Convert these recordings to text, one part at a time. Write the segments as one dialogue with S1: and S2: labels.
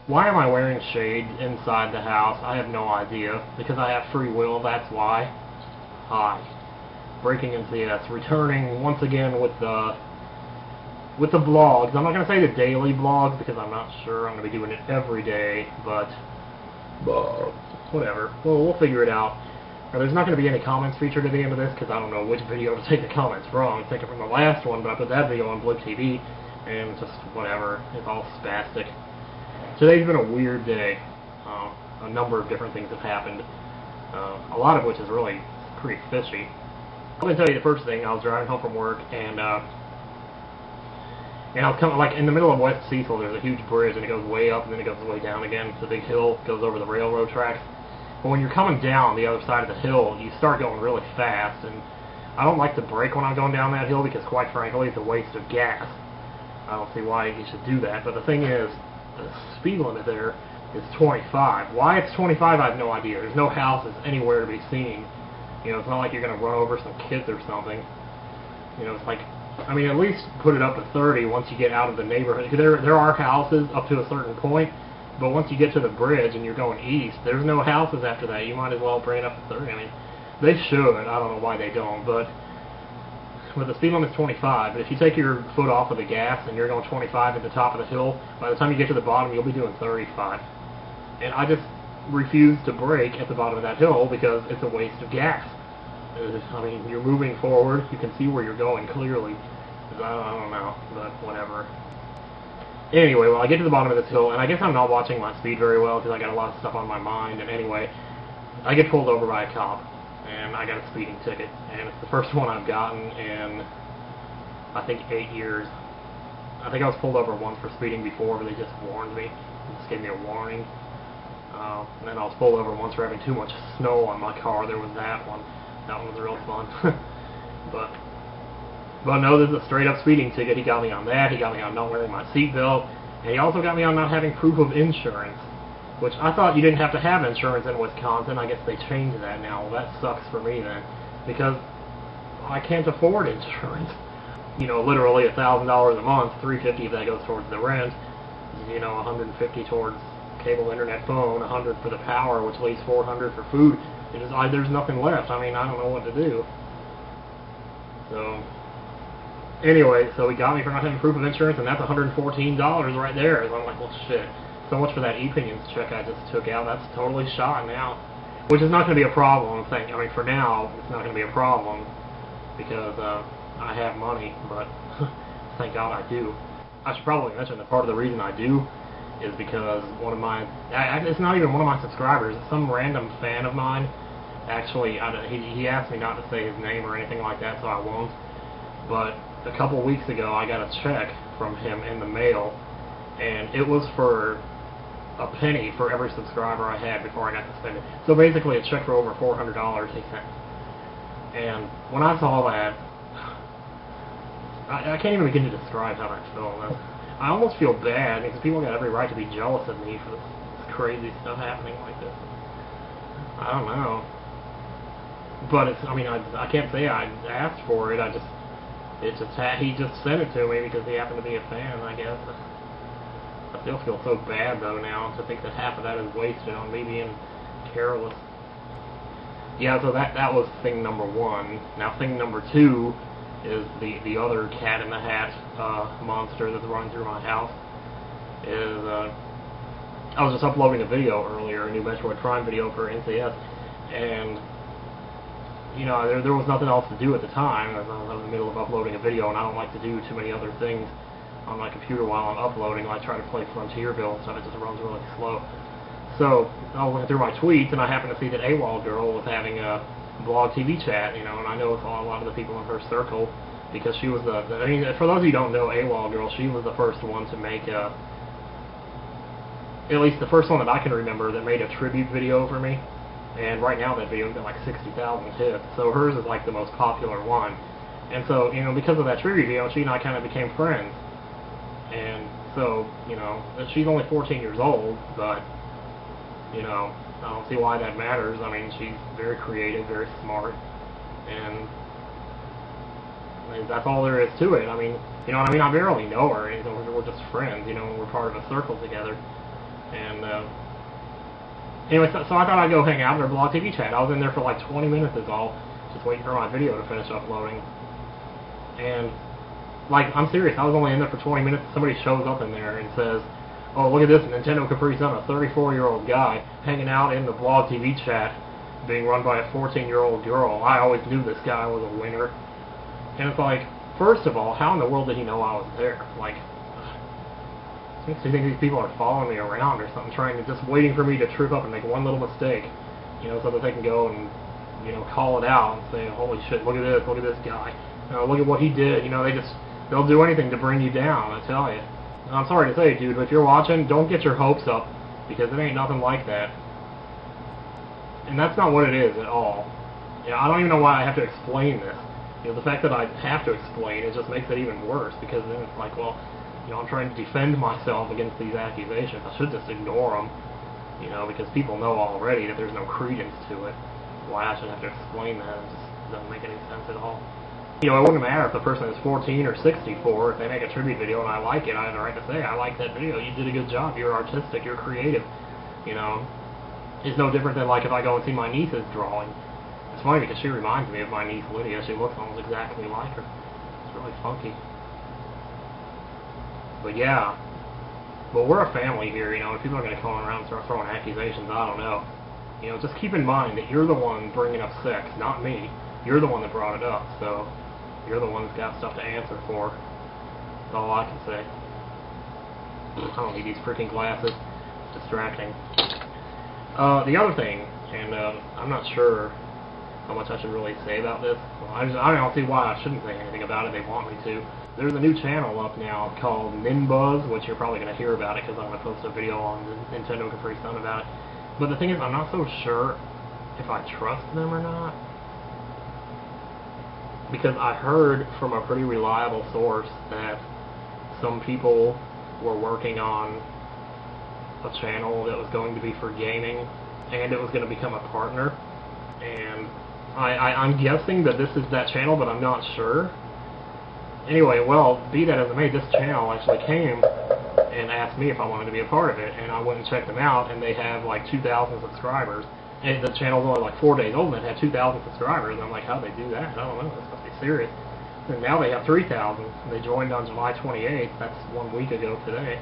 S1: Why am I wearing shades inside the house? I have no idea. Because I have free will, that's why. Hi. Breaking into yes, returning once again with the vlogs. I'm not going to say the daily vlogs because I'm not sure I'm going to be doing it every day, but whatever. We'll figure it out. Now, there's not going to be any comments featured at the end of this because I don't know which video to take the comments from. I'm taking from the last one, but I put that video on Blip TV, and it's just whatever. It's all spastic. Today's been a weird day. A number of different things have happened, a lot of which is really pretty fishy. I'm going to tell you the first thing. I was driving home from work, and I was coming, like, in the middle of West Cecil, there's a huge bridge, and it goes way up, and then it goes way down again. It's a big hill, goes over the railroad tracks. But when you're coming down the other side of the hill, you start going really fast, and I don't like to brake when I'm going down that hill because, quite frankly, it's a waste of gas. I don't see why you should do that, but the thing is, the speed limit there is 25. Why it's 25, I have no idea. There's no houses anywhere to be seen. You know, it's not like you're going to run over some kids or something. You know, it's like, I mean, at least put it up to 30 once you get out of the neighborhood. There are houses up to a certain point, but once you get to the bridge and you're going east, there's no houses after that. You might as well bring it up to 30. I mean, they should. I don't know why they don't, but the speed limit's 25. But if you take your foot off of the gas and you're going 25 at the top of the hill, by the time you get to the bottom, you'll be doing 35. And I just refuse to brake at the bottom of that hill because it's a waste of gas. I mean, you're moving forward. You can see where you're going clearly. I don't know, but whatever. Anyway, well, I get to the bottom of this hill, and I guess I'm not watching my speed very well because I got a lot of stuff on my mind. And anyway, I get pulled over by a cop, and I got a speeding ticket. And it's the first one I've gotten in, I think, 8 years. I think I was pulled over once for speeding before, but they just warned me. They just gave me a warning. And then I was pulled over once for having too much snow on my car. There was that one. That one was real fun. But no, this is a straight up speeding ticket. He got me on that. He got me on not wearing my seatbelt. And he also got me on not having proof of insurance. Which I thought you didn't have to have insurance in Wisconsin. I guess they changed that now. Well, that sucks for me then. Because I can't afford insurance. You know, literally $1,000 a month, $350 if that goes towards the rent. You know, $150 towards cable, internet, phone, $100 for the power, which leaves $400 for food. There's nothing left. I mean, I don't know what to do. So, anyway, so he got me for not having proof of insurance, and that's $114 right there. So I'm like, well, shit. So much for that e-opinions check I just took out. That's totally shot now. Which is not going to be a problem. I mean, for now, it's not going to be a problem because I have money, but thank God I do. I should probably mention that part of the reason I do is because one of my, it's not even one of my subscribers, it's some random fan of mine. Actually, he asked me not to say his name or anything like that, so I won't. But a couple weeks ago, I got a check from him in the mail, and it was for a penny for every subscriber I had before I got to spend it. So basically, a check for over $400 he sent. And when I saw that, I can't even begin to describe how that felt. I almost feel bad because people got every right to be jealous of me for this crazy stuff happening like this. I don't know. But it's, I mean, I can't say I asked for it. He just sent it to me because he happened to be a fan, I guess. I still feel so bad, though, now, to think that half of that is wasted on me being careless. Yeah, so that was thing number one. Now, thing number two is the other cat in the hat monster that's running through my house. I was just uploading a video earlier, a new Metroid Prime video for NCS, and you know, there was nothing else to do at the time. I was in the middle of uploading a video, and I don't like to do too many other things on my computer while I'm uploading. I try to play Frontierville and stuff. It just runs really slow. So I was looking through my tweets, and I happened to see that AWOL Girl was having a blog TV chat, you know, and I know a lot of the people in her circle because she was I mean, for those of you who don't know AWOL Girl, she was the first one to make at least the first one that I can remember that made a tribute video for me. And right now that video's got like 60,000 hits, so hers is like the most popular one. And so, you know, because of that tribute video, she and I kind of became friends. And so, you know, she's only 14 years old, but, you know, I don't see why that matters. I mean, she's very creative, very smart, and that's all there is to it. I mean, you know what I mean? I barely know her. You know, we're just friends, you know, we're part of a circle together. And anyway, so I thought I'd go hang out in their blog TV chat. I was in there for like 20 minutes is all, just waiting for my video to finish uploading. And like, I'm serious, I was only in there for 20 minutes. Somebody shows up in there and says, "Oh, look at this Nintendo Capri Sun, a 34-year-old guy hanging out in the blog TV chat being run by a 14-year-old girl. I always knew this guy was a winner." And it's like, first of all, how in the world did he know I was there? Like, makes me think these people are following me around or something, just waiting for me to trip up and make one little mistake, you know, so that they can go and, you know, call it out and say, "Holy shit, look at this guy, look at what he did." You know, they'll do anything to bring you down, I tell you. And I'm sorry to say, dude, but if you're watching, don't get your hopes up, because it ain't nothing like that. And that's not what it is at all. You know, I don't even know why I have to explain this. You know, the fact that I have to explain it just makes it even worse, because then it's like, well, you know, I'm trying to defend myself against these accusations. I should just ignore them, you know, because people know already that there's no credence to it. Why I should have to explain that, it just doesn't make any sense at all. You know, it wouldn't matter if the person is 14 or 64. If they make a tribute video and I like it, I have the right to say, "I like that video, you did a good job, you're artistic, you're creative." You know, it's no different than like if I go and see my niece's drawing. It's funny because she reminds me of my niece Lydia. She looks almost exactly like her. It's really funky. But yeah, but we're a family here, you know, and people are going to come around and start throwing accusations, I don't know. You know, just keep in mind that you're the one bringing up sex, not me. You're the one that brought it up, so you're the one that's got stuff to answer for. That's all I can say. I don't need these freaking glasses. It's distracting. The other thing, and I'm not sure how much I should really say about this. Well, I don't see why I shouldn't say anything about it. They want me to. There's a new channel up now called Ninbuzz, which you're probably going to hear about it because I'm going to post a video on the Nintendo Capri Sun about it. But the thing is, I'm not so sure if I trust them or not, because I heard from a pretty reliable source that some people were working on a channel that was going to be for gaming, and it was going to become a partner. And I'm guessing that this is that channel, but I'm not sure. Anyway, well, be that as it may, this channel actually came and asked me if I wanted to be a part of it, and I went and checked them out, and they have like 2,000 subscribers. And the channel's only like 4 days old, and it had 2,000 subscribers. And I'm like, how'd they do that? I don't know. This must be serious. And now they have 3,000. They joined on July 28th. That's 1 week ago today.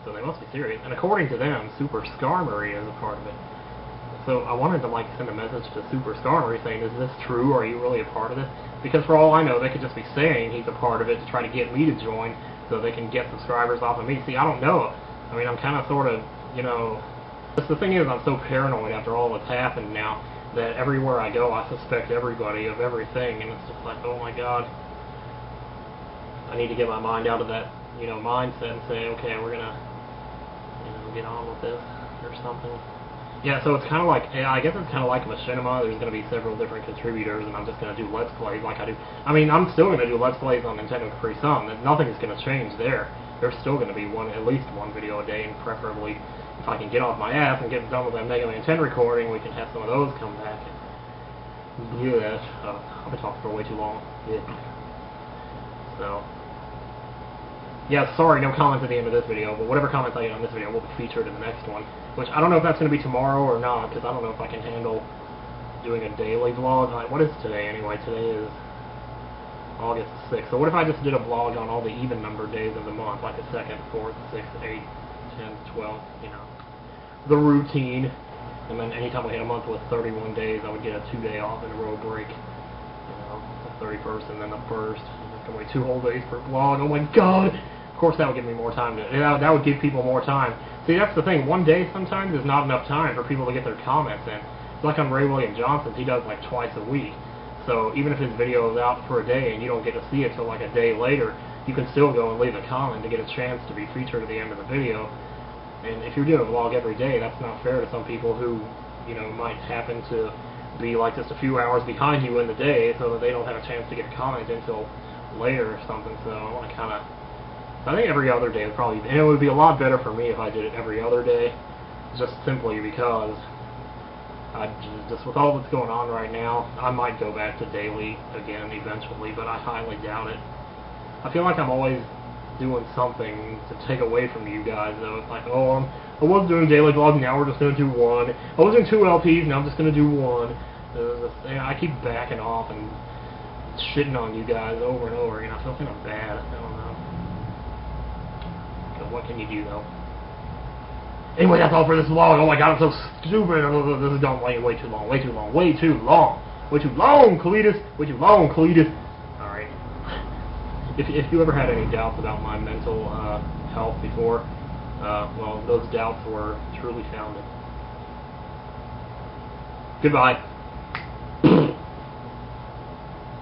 S1: So they must be serious. And according to them, Super Skarmory is a part of it. So I wanted to like send a message to Super Skarmory saying, "Is this true? Are you really a part of this?" Because for all I know, they could just be saying he's a part of it to try to get me to join so they can get subscribers off of me. See, I don't know. I mean, I'm kind of sort of, you know... The thing is, I'm so paranoid after all that's happened now that everywhere I go, I suspect everybody of everything, and it's just like, oh my god. I need to get my mind out of that, you know, mindset and say, okay, we're gonna, you know, get on with this or something. Yeah, so it's kind of like, I guess it's kind of like Machinima. There's going to be several different contributors, and I'm just going to do Let's Plays like I do. I mean, I'm still going to do Let's Plays on Nintendo Capri Sun. Nothing's going to change there. There's still going to be at least one video a day, and preferably, if I can get off my ass and get done with that Mega Man 10 recording, we can have some of those come back. Yeah, I've been talking for way too long. Yeah. So, yeah, sorry, no comments at the end of this video, but whatever comments I get on this video will be featured in the next one, which I don't know if that's going to be tomorrow or not, because I don't know if I can handle doing a daily vlog. What is today, anyway? Today is August 6th. So what if I just did a vlog on all the even number days of the month, like the 2nd, 4th, 6th, 8th, 10th, 12th, you know, the routine, and then anytime we had a month with 31 days, I would get a 2-day off in a row break, you know, the 31st and then the 1st, and wait 2 whole days per vlog. Oh my god! Of course that would give me more time that would give people more time. See, that's the thing, one day sometimes is not enough time for people to get their comments in. It's like on Ray William Johnson's, he does like twice a week. So even if his video is out for a day and you don't get to see it till like a day later, you can still go and leave a comment to get a chance to be featured at the end of the video. And if you're doing a vlog every day, that's not fair to some people who, you know, might happen to be like just a few hours behind you in the day, so that they don't have a chance to get a comment until later or something. So I want to kind of, I think every other day would probably, and it would be a lot better for me if I did it every other day, just simply because just with all that's going on right now, I might go back to daily again eventually, but I highly doubt it. I feel like I'm always doing something to take away from you guys, though. It's like, oh, I was doing daily vlogs, now we're just going to do one. I was doing 2 LPs, now I'm just going to do one. I keep backing off and shitting on you guys over and over again. I feel kind of bad. I don't know. But what can you do, though? Anyway, that's all for this vlog. Oh my god, I'm so stupid. This is going way too long. Way too long. Way too long. Way too long, Cletus. Way too long, Cletus. Alright. If you ever had any doubts about my mental health before, well, those doubts were truly founded. Goodbye.